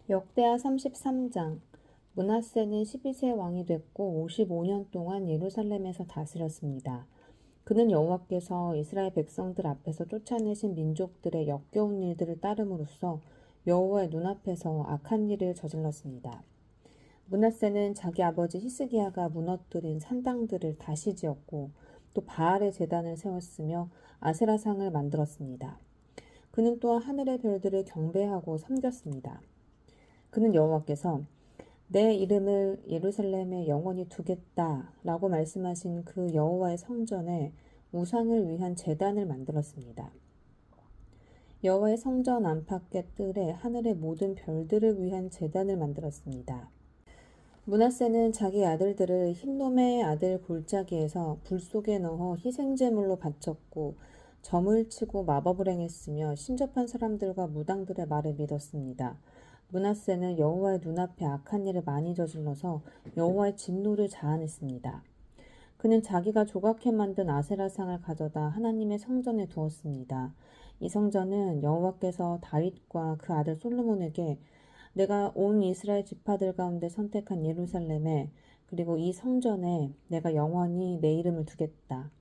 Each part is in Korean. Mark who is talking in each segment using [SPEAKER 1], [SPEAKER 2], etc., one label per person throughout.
[SPEAKER 1] 역대하 33장. 므낫세는 12세 왕이 됐고 55년 동안 예루살렘에서 다스렸습니다. 그는 여호와께서 이스라엘 백성들 앞에서 쫓아내신 민족들의 역겨운 일들을 따름으로써 여호와의 눈앞에서 악한 일을 저질렀습니다. 므낫세는 자기 아버지 히스기야가 무너뜨린 산당들을 다시 지었고 또 바알의 제단을 세웠으며 아세라상을 만들었습니다. 그는 또한 하늘의 별들을 경배하고 섬겼습니다. 그는 여호와께서 내 이름을 예루살렘에 영원히 두겠다 라고 말씀하신 그 여호와의 성전에 우상을 위한 제단을 만들었습니다. 여호와의 성전 안팎의 뜰에 하늘의 모든 별들을 위한 제단을 만들었습니다. 므낫세는 자기 아들들을 흰놈의 아들 골짜기에서 불 속에 넣어 희생제물로 바쳤고 점을 치고 마법을 행했으며 신접한 사람들과 무당들의 말을 믿었습니다. 므낫세는 여호와의 눈앞에 악한 일을 많이 저질러서 여호와의 진노를 자아냈습니다. 그는 자기가 조각해 만든 아세라상을 가져다 하나님의 성전에 두었습니다. 이 성전은 여호와께서 다윗과 그 아들 솔로몬에게 내가 온 이스라엘 지파들 가운데 선택한 예루살렘에 그리고 이 성전에 내가 영원히 내 이름을 두겠다.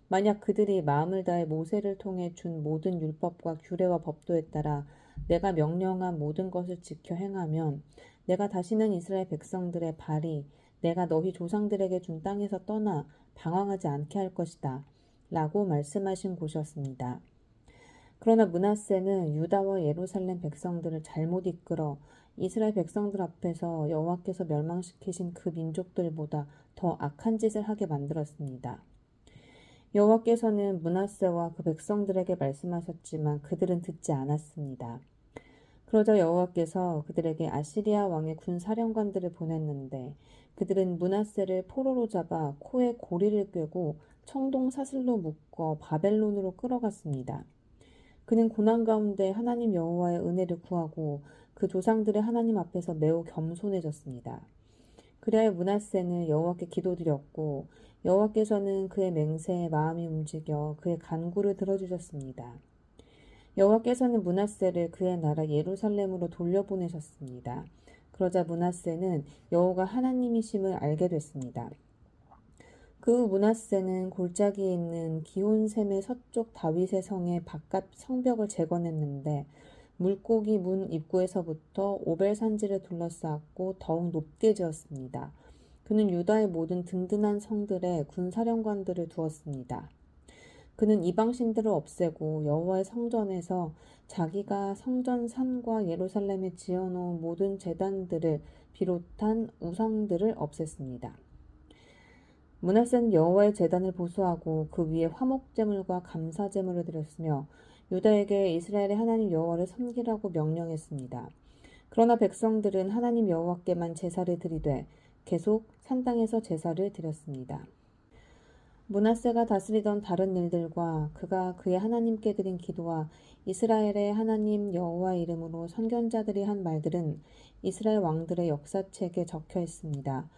[SPEAKER 1] 만약 그들이 마음을 다해 모세를 통해 준 모든 율법과 규례와 법도에 따라 내가 명령한 모든 것을 지켜 행하면 내가 다시는 이스라엘 백성들의 발이 내가 너희 조상들에게 준 땅에서 떠나 방황하지 않게 할 것이다 라고 말씀하신 곳이었습니다. 그러나 므낫세는 유다와 예루살렘 백성들을 잘못 이끌어 이스라엘 백성들 앞에서 여호와께서 멸망시키신 그 민족들보다 더 악한 짓을 하게 만들었습니다. 여호와께서는 므낫세와 그 백성들에게 말씀하셨지만 그들은 듣지 않았습니다. 그러자 여호와께서 그들에게 아시리아 왕의 군 사령관들을 보냈는데 그들은 므낫세를 포로로 잡아 코에 고리를 꿰고 청동 사슬로 묶어 바벨론으로 끌어갔습니다. 그는 고난 가운데 하나님 여호와의 은혜를 구하고 그 조상들의 하나님 앞에서 매우 겸손해졌습니다. 그리하여 므낫세는 여호와께 기도드렸고 여호와께서는 그의 맹세에 마음이 움직여 그의 간구를 들어주셨습니다. 여호와께서는 므낫세를 그의 나라 예루살렘으로 돌려보내셨습니다. 그러자 므낫세는 여호와가 하나님이심을 알게 됐습니다. 그 후 므낫세는 골짜기에 있는 기온셈의 서쪽 다윗의 성의 바깥 성벽을 재건했는데 물고기 문 입구에서부터 오벨 산지를 둘러싸고 더욱 높게 지었습니다. 그는 유다의 모든 든든한 성들에 군사령관들을 두었습니다. 그는 이방신들을 없애고 여호와의 성전에서 자기가 성전 산과 예루살렘에 지어놓은 모든 제단들을 비롯한 우상들을 없앴습니다. 므낫세는 여호와의 제단을 보수하고 그 위에 화목제물과 감사제물을 드렸으며 유다에게 이스라엘의 하나님 여호와를 섬기라고 명령했습니다. 그러나 백성들은 하나님 여호와께만 제사를 드리되 계속 산당에서 제사를 드렸습니다. 므낫세가 다스리던 다른 일들과 그가 그의 하나님께 드린 기도와 이스라엘의 하나님 여호와 이름으로 선견자들이 한 말들은 이스라엘 왕들의 역사책에 적혀 있습니다.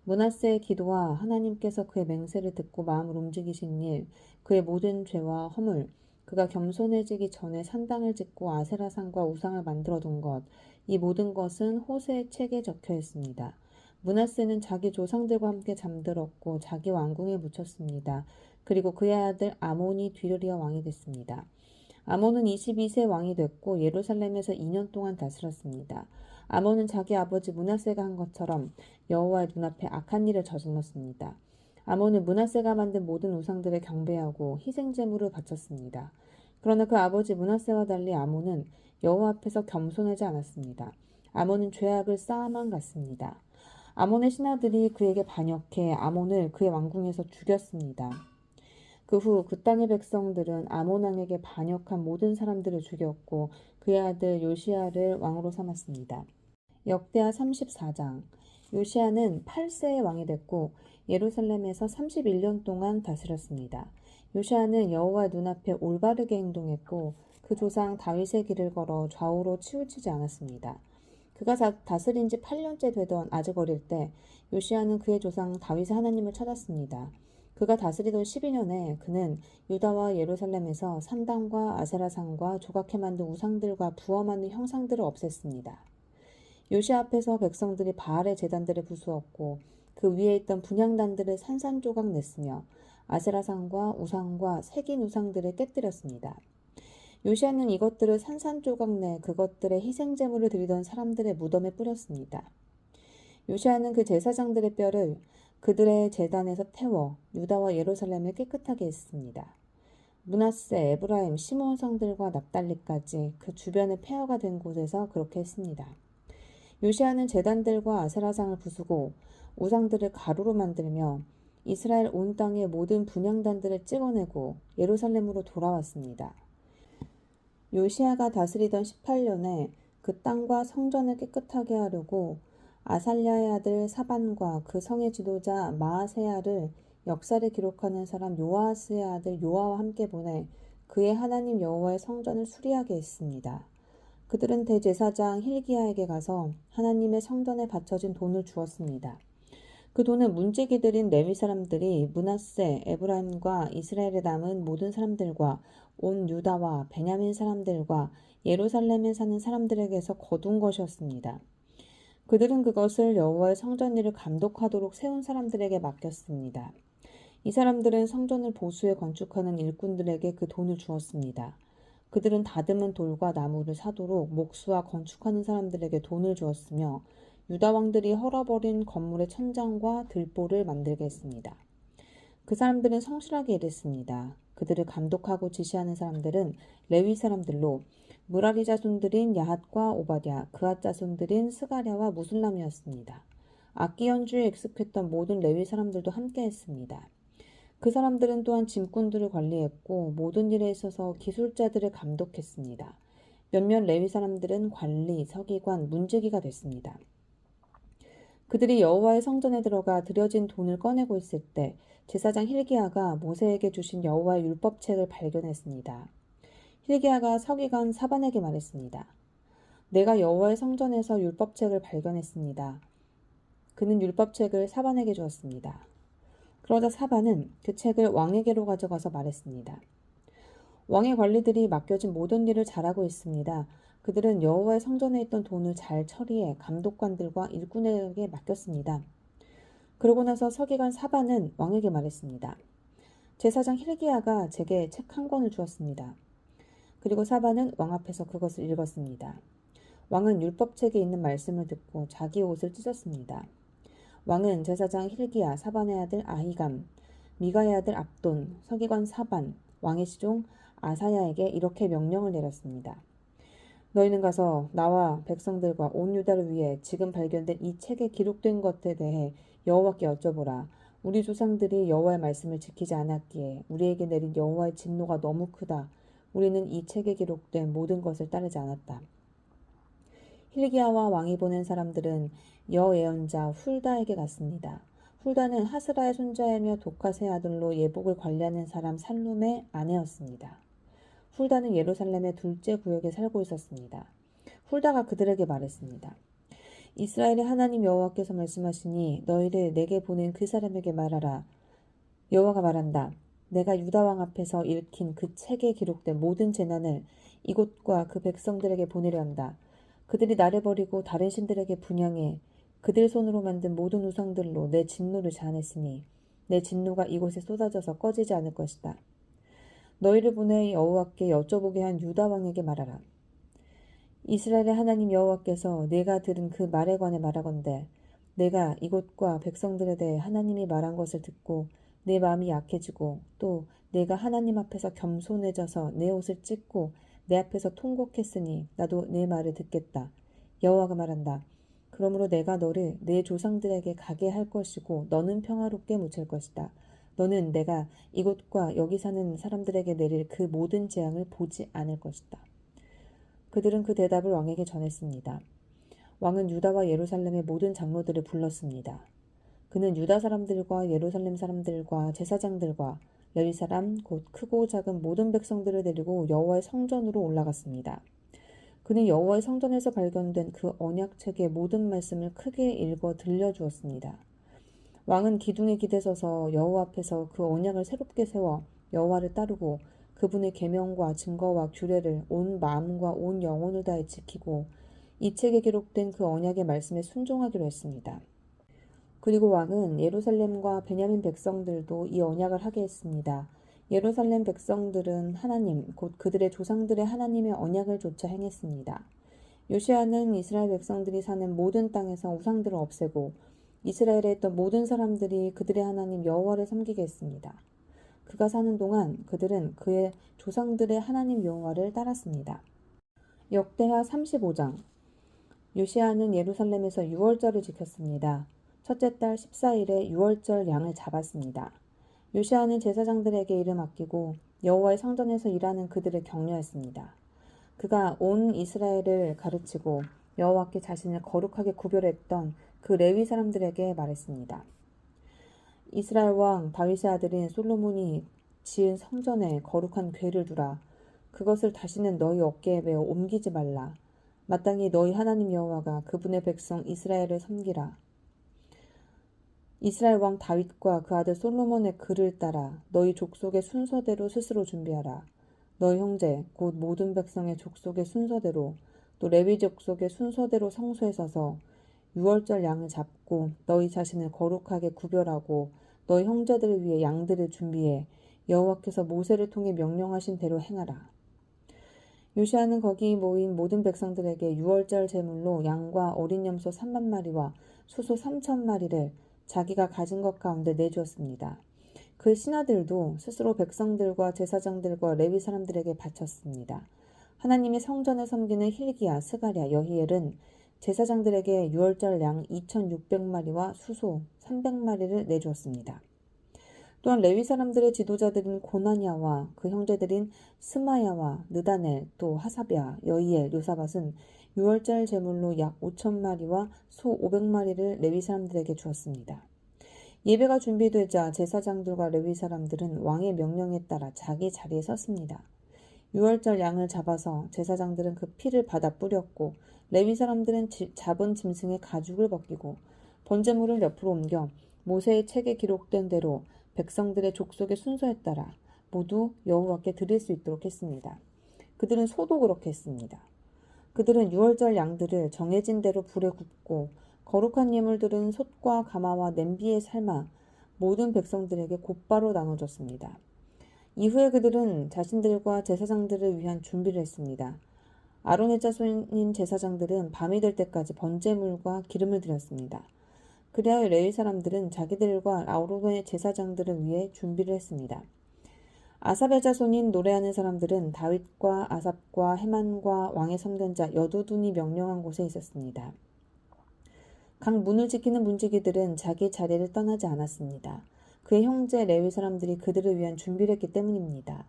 [SPEAKER 1] 므낫세의 기도와 하나님께서 그의 맹세를 듣고 마음을 움직이신 일, 그의 모든 죄와 허물, 그가 겸손해지기 전에 산당을 짓고 아세라상과 우상을 만들어 둔 것, 이 모든 것은 호세의 책에 적혀 있습니다. 므낫세는 자기 조상들과 함께 잠들었고 자기 왕궁에 묻혔습니다. 그리고 그의 아들 아몬이 뒤를 이어 왕이 됐습니다. 아몬은 22세 왕이 됐고 예루살렘에서 2년 동안 다스렸습니다. 아몬은 자기 아버지 므낫세가 한 것처럼 여호와의 눈앞에 악한 일을 저질렀습니다. 아몬은 므낫세가 만든 모든 우상들을 경배하고 희생제물을 바쳤습니다. 그러나 그 아버지 므낫세와 달리 아몬은 여호와 앞에서 겸손하지 않았습니다. 아몬은 죄악을 쌓아만 갔습니다. 아몬의 신하들이 그에게 반역해 아몬을 그의 왕궁에서 죽였습니다. 그 후 그 땅의 백성들은 아몬 왕에게 반역한 모든 사람들을 죽였고 그의 아들 요시야를 왕으로 삼았습니다. 역대하 34장. 요시야는 8세의 왕이 됐고 예루살렘에서 31년 동안 다스렸습니다. 요시야는 여호와 눈앞에 올바르게 행동했고 그 조상 다윗의 길을 걸어 좌우로 치우치지 않았습니다. 그가 다스린 지 8년째 되던 아직 어릴 때 요시야는 그의 조상 다윗의 하나님을 찾았습니다. 그가 다스리던 12년에 그는 유다와 예루살렘에서 산당과 아세라상과 조각해 만든 우상들과 부어 만든 형상들을 없앴습니다. 요시아 앞에서 백성들이 바알의 제단들을 부수었고 그 위에 있던 분향단들을 산산조각 냈으며 아세라상과 우상과 새긴 우상들을 깨뜨렸습니다. 요시아는 이것들을 산산조각 내 그것들의 희생제물을 드리던 사람들의 무덤에 뿌렸습니다. 요시아는 그 제사장들의 뼈를 그들의 제단에서 태워 유다와 예루살렘을 깨끗하게 했습니다. 므낫세, 에브라임, 시므온 성들과 납달리까지 그 주변의 폐허가 된 곳에서 그렇게 했습니다. 요시아는 제단들과 아세라상을 부수고 우상들을 가루로 만들며 이스라엘 온 땅의 모든 분향단들을 찍어내고 예루살렘으로 돌아왔습니다. 요시아가 다스리던 18년에 그 땅과 성전을 깨끗하게 하려고 아살랴의 아들 사반과 그 성의 지도자 마아세야를 역사를 기록하는 사람 요아스의 아들 요아와 함께 보내 그의 하나님 여호와의 성전을 수리하게 했습니다. 그들은 대제사장 힐기야에게 가서 하나님의 성전에 바쳐진 돈을 주었습니다. 그 돈은 문지기들인 레위 사람들이 므낫세, 에브라임과 이스라엘에 남은 모든 사람들과 온 유다와 베냐민 사람들과 예루살렘에 사는 사람들에게서 거둔 것이었습니다. 그들은 그것을 여호와의 성전 일을 감독하도록 세운 사람들에게 맡겼습니다. 이 사람들은 성전을 보수해 건축하는 일꾼들에게 그 돈을 주었습니다. 그들은 다듬은 돌과 나무를 사도록 목수와 건축하는 사람들에게 돈을 주었으며 유다 왕들이 헐어버린 건물의 천장과 들보를 만들게 했습니다. 그 사람들은 성실하게 일했습니다. 그들을 감독하고 지시하는 사람들은 레위 사람들로 무라리 자손들인 야핫과 오바댜, 그앗 자손들인 스가랴와 무술람이었습니다. 악기 연주에 익숙했던 모든 레위 사람들도 함께 했습니다. 그 사람들은 또한 짐꾼들을 관리했고 모든 일에 있어서 기술자들을 감독했습니다. 몇몇 레위 사람들은 관리, 서기관, 문지기가 됐습니다. 그들이 여호와의 성전에 들어가 드려진 돈을 꺼내고 있을 때 제사장 힐기야가 모세에게 주신 여호와의 율법책을 발견했습니다. 힐기야가 서기관 사반에게 말했습니다. 내가 여호와의 성전에서 율법책을 발견했습니다. 그는 율법책을 사반에게 주었습니다. 그러자 사반은 그 책을 왕에게로 가져가서 말했습니다. 왕의 관리들이 맡겨진 모든 일을 잘하고 있습니다. 그들은 여호와의 성전에 있던 돈을 잘 처리해 감독관들과 일꾼에게 맡겼습니다. 그러고 나서 서기관 사반은 왕에게 말했습니다. 제사장 힐기야가 제게 책 한 권을 주었습니다. 그리고 사반은 왕 앞에서 그것을 읽었습니다. 왕은 율법책에 있는 말씀을 듣고 자기 옷을 찢었습니다. 왕은 제사장 힐기야, 사반의 아들 아히감, 미가의 아들 압돈, 서기관 사반, 왕의 시종 아사야에게 이렇게 명령을 내렸습니다. 너희는 가서 나와 백성들과 온 유다를 위해 지금 발견된 이 책에 기록된 것에 대해 여호와께 여쭤보라. 우리 조상들이 여호와의 말씀을 지키지 않았기에 우리에게 내린 여호와의 진노가 너무 크다. 우리는 이 책에 기록된 모든 것을 따르지 않았다. 힐기야와 왕이 보낸 사람들은 여예언자 훌다에게 갔습니다. 훌다는 하스라의 손자이며 도카스의 아들로 예복을 관리하는 사람 살룸의 아내였습니다. 훌다는 예루살렘의 둘째 구역에 살고 있었습니다. 훌다가 그들에게 말했습니다. 이스라엘의 하나님 여호와께서 말씀하시니 너희를 내게 보낸 그 사람에게 말하라. 여호와가 말한다. 내가 유다 왕 앞에서 읽힌 그 책에 기록된 모든 재난을 이곳과 그 백성들에게 보내려 한다. 그들이 나를 버리고 다른 신들에게 분향해 그들 손으로 만든 모든 우상들로 내 진노를 자아냈으니 내 진노가 이곳에 쏟아져서 꺼지지 않을 것이다. 너희를 보내 여호와께 여쭤보게 한 유다 왕에게 말하라. 이스라엘의 하나님 여호와께서 내가 들은 그 말에 관해 말하건대 내가 이곳과 백성들에 대해 하나님이 말한 것을 듣고 내 마음이 약해지고 또 내가 하나님 앞에서 겸손해져서 내 옷을 찢고 내 앞에서 통곡했으니 나도 내 말을 듣겠다. 여호와가 말한다. 그러므로 내가 너를 내 조상들에게 가게 할 것이고 너는 평화롭게 묻힐 것이다. 너는 내가 이곳과 여기 사는 사람들에게 내릴 그 모든 재앙을 보지 않을 것이다. 그들은 그 대답을 왕에게 전했습니다. 왕은 유다와 예루살렘의 모든 장로들을 불렀습니다. 그는 유다 사람들과 예루살렘 사람들과 제사장들과 레위 사람 곧 크고 작은 모든 백성들을 데리고 여호와의 성전으로 올라갔습니다. 그는 여호와의 성전에서 발견된 그 언약책의 모든 말씀을 크게 읽어 들려주었습니다. 왕은 기둥에 기대 서서 여호와 앞에서 그 언약을 새롭게 세워 여호와를 따르고 그분의 계명과 증거와 규례를 온 마음과 온 영혼을 다해 지키고 이 책에 기록된 그 언약의 말씀에 순종하기로 했습니다. 그리고 왕은 예루살렘과 베냐민 백성들도 이 언약을 하게 했습니다. 예루살렘 백성들은 하나님, 곧 그들의 조상들의 하나님의 언약을 조차 행했습니다. 요시아는 이스라엘 백성들이 사는 모든 땅에서 우상들을 없애고 이스라엘에 있던 모든 사람들이 그들의 하나님 여호와를 섬기게 했습니다. 그가 사는 동안 그들은 그의 조상들의 하나님 여호와를 따랐습니다. 역대하 35장. 요시아는 예루살렘에서 유월절을 지켰습니다. 첫째 달 14일에 유월절 양을 잡았습니다. 요시아는 제사장들에게 일을 맡기고 여호와의 성전에서 일하는 그들을 격려했습니다. 그가 온 이스라엘을 가르치고 여호와께 자신을 거룩하게 구별했던 그 레위 사람들에게 말했습니다. 이스라엘 왕 다윗의 아들인 솔로몬이 지은 성전에 거룩한 궤를 두라. 그것을 다시는 너희 어깨에 메어 옮기지 말라. 마땅히 너희 하나님 여호와가 그분의 백성 이스라엘을 섬기라. 이스라엘 왕 다윗과 그 아들 솔로몬의 글을 따라 너희 족속의 순서대로 스스로 준비하라. 너희 형제 곧 모든 백성의 족속의 순서대로 또 레위 족속의 순서대로 성소에 서서 유월절 양을 잡고 너희 자신을 거룩하게 구별하고 너희 형제들을 위해 양들을 준비해 여호와께서 모세를 통해 명령하신 대로 행하라. 요시아는 거기 모인 모든 백성들에게 유월절 제물로 양과 어린 염소 3만 마리와 소소 3천 마리를 자기가 가진 것 가운데 내주었습니다. 그 신하들도 스스로 백성들과 제사장들과 레위 사람들에게 바쳤습니다. 하나님의 성전을 섬기는 힐기야, 스가랴, 여히엘은 제사장들에게 유월절 양 2,600마리와 수소 300마리를 내주었습니다. 또한 레위 사람들의 지도자들인 고나냐와 그 형제들인 스마야와 느다넬, 또 하사랴, 여히엘, 요사밧은 유월절 제물로 약 5,000마리와 소 500마리를 레위 사람들에게 주었습니다. 예배가 준비되자 제사장들과 레위 사람들은 왕의 명령에 따라 자기 자리에 섰습니다. 유월절 양을 잡아서 제사장들은 그 피를 받아 뿌렸고 레위 사람들은 잡은 짐승의 가죽을 벗기고 번제물을 옆으로 옮겨 모세의 책에 기록된 대로 백성들의 족속의 순서에 따라 모두 여호와께 드릴 수 있도록 했습니다. 그들은 소도 그렇게 했습니다. 그들은 유월절 양들을 정해진 대로 불에 굽고 거룩한 예물들은 솥과 가마와 냄비에 삶아 모든 백성들에게 곧바로 나눠줬습니다. 이후에 그들은 자신들과 제사장들을 위한 준비를 했습니다. 아론의 자손인 제사장들은 밤이 될 때까지 번제물과 기름을 드렸습니다. 그리하여 레위 사람들은 자기들과 아론의 제사장들을 위해 준비를 했습니다. 아삽의 자손인 노래하는 사람들은 다윗과 아삽과 헤만과 왕의 선견자 여두둔이 명령한 곳에 있었습니다. 각 문을 지키는 문지기들은 자기 자리를 떠나지 않았습니다. 그의 형제 레위 사람들이 그들을 위한 준비를 했기 때문입니다.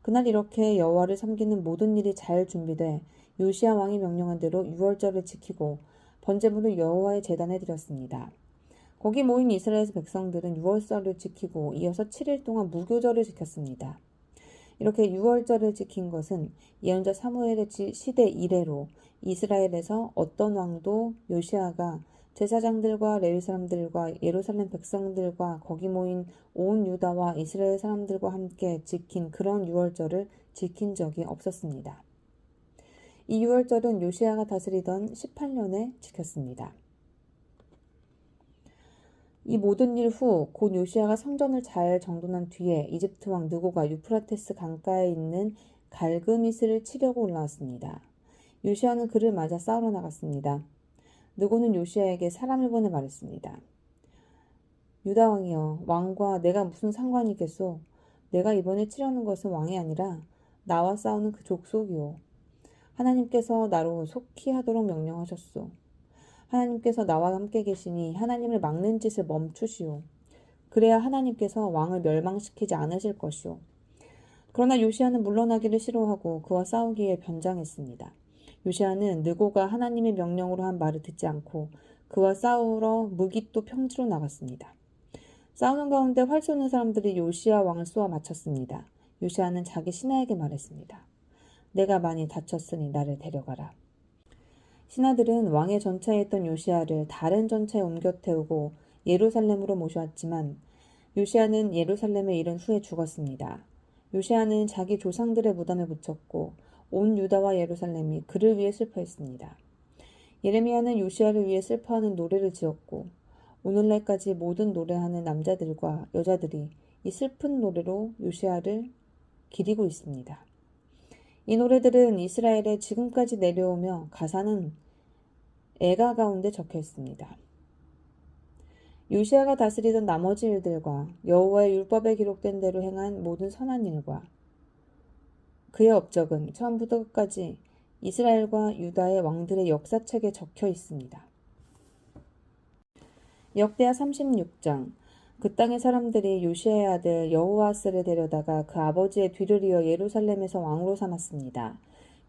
[SPEAKER 1] 그날 이렇게 여호와를 섬기는 모든 일이 잘 준비돼 요시야 왕이 명령한 대로 유월절을 지키고 번제물을 여호와의 제단에 드렸습니다. 거기 모인 이스라엘 백성들은 유월절을 지키고 이어서 7일 동안 무교절을 지켰습니다. 이렇게 유월절을 지킨 것은 예언자 사무엘의 시대 이래로 이스라엘에서 어떤 왕도 요시아가 제사장들과 레위 사람들과 예루살렘 백성들과 거기 모인 온 유다와 이스라엘 사람들과 함께 지킨 그런 유월절을 지킨 적이 없었습니다. 이 유월절은 요시아가 다스리던 18년에 지켰습니다. 이 모든 일 후 곧 요시아가 성전을 잘 정돈한 뒤에 이집트 왕 느고가 유프라테스 강가에 있는 갈그미스를 치려고 올라왔습니다. 요시아는 그를 맞아 싸우러 나갔습니다. 느고는 요시아에게 사람을 보내 말했습니다. 유다 왕이여, 왕과 내가 무슨 상관이 있겠소? 내가 이번에 치려는 것은 왕이 아니라 나와 싸우는 그 족속이오. 하나님께서 나로 속히 하도록 명령하셨소. 하나님께서 나와 함께 계시니 하나님을 막는 짓을 멈추시오. 그래야 하나님께서 왕을 멸망시키지 않으실 것이오. 그러나 요시아는 물러나기를 싫어하고 그와 싸우기에 변장했습니다. 요시아는 느고가 하나님의 명령으로 한 말을 듣지 않고 그와 싸우러 무깃도 평지로 나갔습니다. 싸우는 가운데 활 쏘는 사람들이 요시아 왕을 쏘아 맞췄습니다. 요시아는 자기 신하에게 말했습니다. 내가 많이 다쳤으니 나를 데려가라. 신하들은 왕의 전차에 있던 요시아를 다른 전차에 옮겨 태우고 예루살렘으로 모셔왔지만 요시아는 예루살렘에 이른 후에 죽었습니다. 요시아는 자기 조상들의 무덤에 묻혔고 온 유다와 예루살렘이 그를 위해 슬퍼했습니다. 예레미야는 요시야를 위해 슬퍼하는 노래를 지었고 오늘날까지 모든 노래하는 남자들과 여자들이 이 슬픈 노래로 요시야를 기리고 있습니다. 이 노래들은 이스라엘에 지금까지 내려오며 가사는 애가 가운데 적혀 있습니다. 요시야가 다스리던 나머지 일들과 여호와의 율법에 기록된 대로 행한 모든 선한 일과 그의 업적은 처음부터 끝까지 이스라엘과 유다의 왕들의 역사책에 적혀 있습니다. 역대하 36장. 그 땅의 사람들이 요시야의 아들 여호아스를 데려다가 그 아버지의 뒤를 이어 예루살렘에서 왕으로 삼았습니다.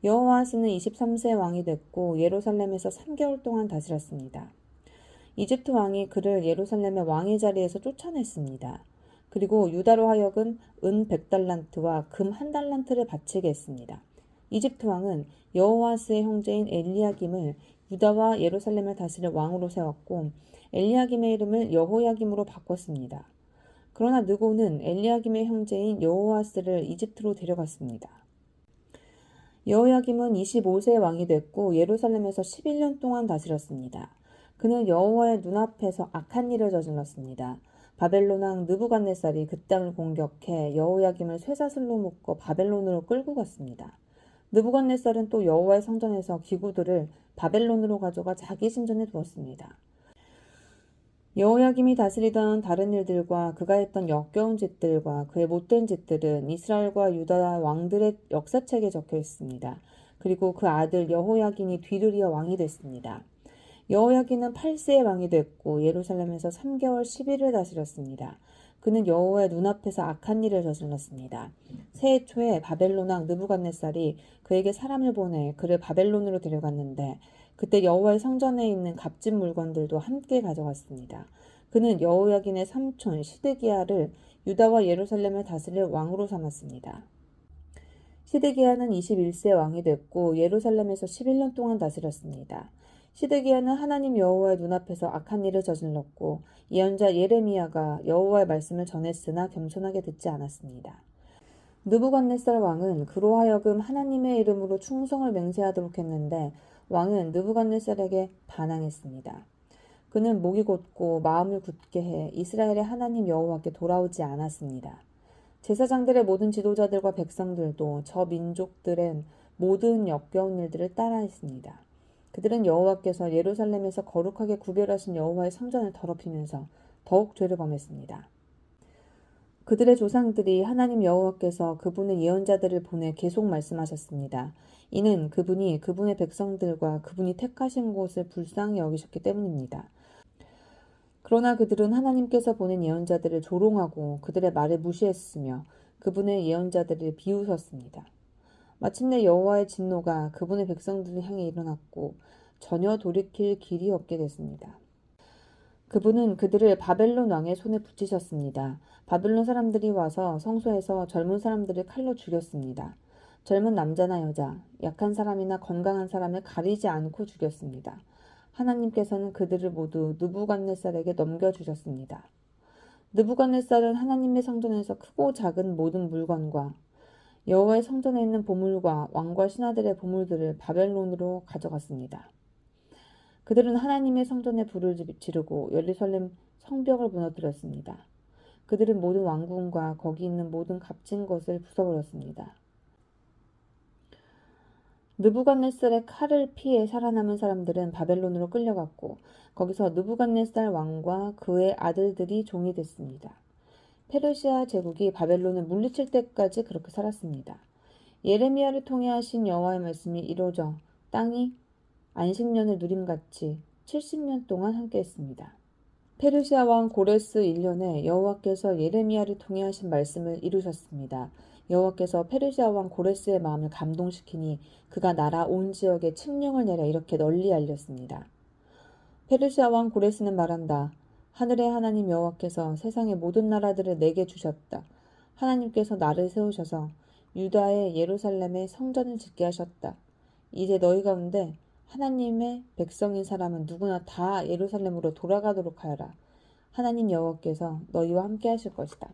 [SPEAKER 1] 여호아스는 23세 왕이 됐고 예루살렘에서 3개월 동안 다스렸습니다. 이집트 왕이 그를 예루살렘의 왕의 자리에서 쫓아냈습니다. 그리고 유다로 하여금 은 100달란트와 금 1달란트를 바치게 했습니다. 이집트 왕은 여호아스의 형제인 엘리야김을 유다와 예루살렘을 다스릴 왕으로 세웠고 엘리야김의 이름을 여호야김으로 바꿨습니다. 그러나 느고는 엘리야김의 형제인 여호아스를 이집트로 데려갔습니다. 여호야김은 25세의 왕이 됐고 예루살렘에서 11년 동안 다스렸습니다. 그는 여호와의 눈앞에서 악한 일을 저질렀습니다. 바벨론 왕 느부갓네살이 그 땅을 공격해 여호야김을 쇠사슬로 묶어 바벨론으로 끌고 갔습니다. 느부갓네살은 또 여호와의 성전에서 기구들을 바벨론으로 가져가 자기 신전에 두었습니다. 여호야김이 다스리던 다른 일들과 그가 했던 역겨운 짓들과 그의 못된 짓들은 이스라엘과 유다 왕들의 역사책에 적혀 있습니다. 그리고 그 아들 여호야긴이 뒤를 이어 왕이 됐습니다. 여호야긴은 8세의 왕이 됐고 예루살렘에서 3개월 10일을 다스렸습니다. 그는 여호와의 눈앞에서 악한 일을 저질렀습니다. 새해 초에 바벨론 왕 느부갓네살이 그에게 사람을 보내 그를 바벨론으로 데려갔는데 그때 여호와의 성전에 있는 값진 물건들도 함께 가져갔습니다. 그는 여호야긴의 삼촌 시드기야를 유다와 예루살렘을 다스릴 왕으로 삼았습니다. 시드기야는 21세 왕이 됐고 예루살렘에서 11년 동안 다스렸습니다. 시드기야는 하나님 여호와의 눈앞에서 악한 일을 저질렀고 예언자 예레미야가 여호와의 말씀을 전했으나 겸손하게 듣지 않았습니다. 느부갓네살 왕은 그로 하여금 하나님의 이름으로 충성을 맹세하도록 했는데 왕은 느부갓네살에게 반항했습니다. 그는 목이 곧고 마음을 굳게 해 이스라엘의 하나님 여호와께 돌아오지 않았습니다. 제사장들의 모든 지도자들과 백성들도 저 민족들의 모든 역겨운 일들을 따라했습니다. 그들은 여호와께서 예루살렘에서 거룩하게 구별하신 여호와의 성전을 더럽히면서 더욱 죄를 범했습니다. 그들의 조상들이 하나님 여호와께서 그분의 예언자들을 보내 계속 말씀하셨습니다. 이는 그분이 그분의 백성들과 그분이 택하신 곳을 불쌍히 여기셨기 때문입니다. 그러나 그들은 하나님께서 보낸 예언자들을 조롱하고 그들의 말을 무시했으며 그분의 예언자들을 비웃었습니다. 마침내 여호와의 진노가 그분의 백성들을 향해 일어났고 전혀 돌이킬 길이 없게 됐습니다. 그분은 그들을 바벨론 왕의 손에 붙이셨습니다. 바벨론 사람들이 와서 성소에서 젊은 사람들을 칼로 죽였습니다. 젊은 남자나 여자, 약한 사람이나 건강한 사람을 가리지 않고 죽였습니다. 하나님께서는 그들을 모두 느부갓네살에게 넘겨주셨습니다. 느부갓네살은 하나님의 성전에서 크고 작은 모든 물건과 여호와의 성전에 있는 보물과 왕과 신하들의 보물들을 바벨론으로 가져갔습니다. 그들은 하나님의 성전에 불을 지르고 예루살렘 성벽을 무너뜨렸습니다. 그들은 모든 왕궁과 거기 있는 모든 값진 것을 부숴버렸습니다. 느부갓네살의 칼을 피해 살아남은 사람들은 바벨론으로 끌려갔고 거기서 느부갓네살 왕과 그의 아들들이 종이 됐습니다. 페르시아 제국이 바벨론을 물리칠 때까지 그렇게 살았습니다. 예레미야를 통해 하신 여호와의 말씀이 이루어져 땅이 안식년을 누림같이 70년 동안 함께했습니다. 페르시아 왕 고레스 1년에 여호와께서 예레미야를 통해 하신 말씀을 이루셨습니다. 여호와께서 페르시아 왕 고레스의 마음을 감동시키니 그가 나라 온 지역에 칙령을 내려 이렇게 널리 알렸습니다. 페르시아 왕 고레스는 말한다. 하늘의 하나님 여호와께서 세상의 모든 나라들을 내게 주셨다. 하나님께서 나를 세우셔서 유다의 예루살렘에 성전을 짓게 하셨다. 이제 너희 가운데 하나님의 백성인 사람은 누구나 다 예루살렘으로 돌아가도록 하여라. 하나님 여호와께서 너희와 함께 하실 것이다.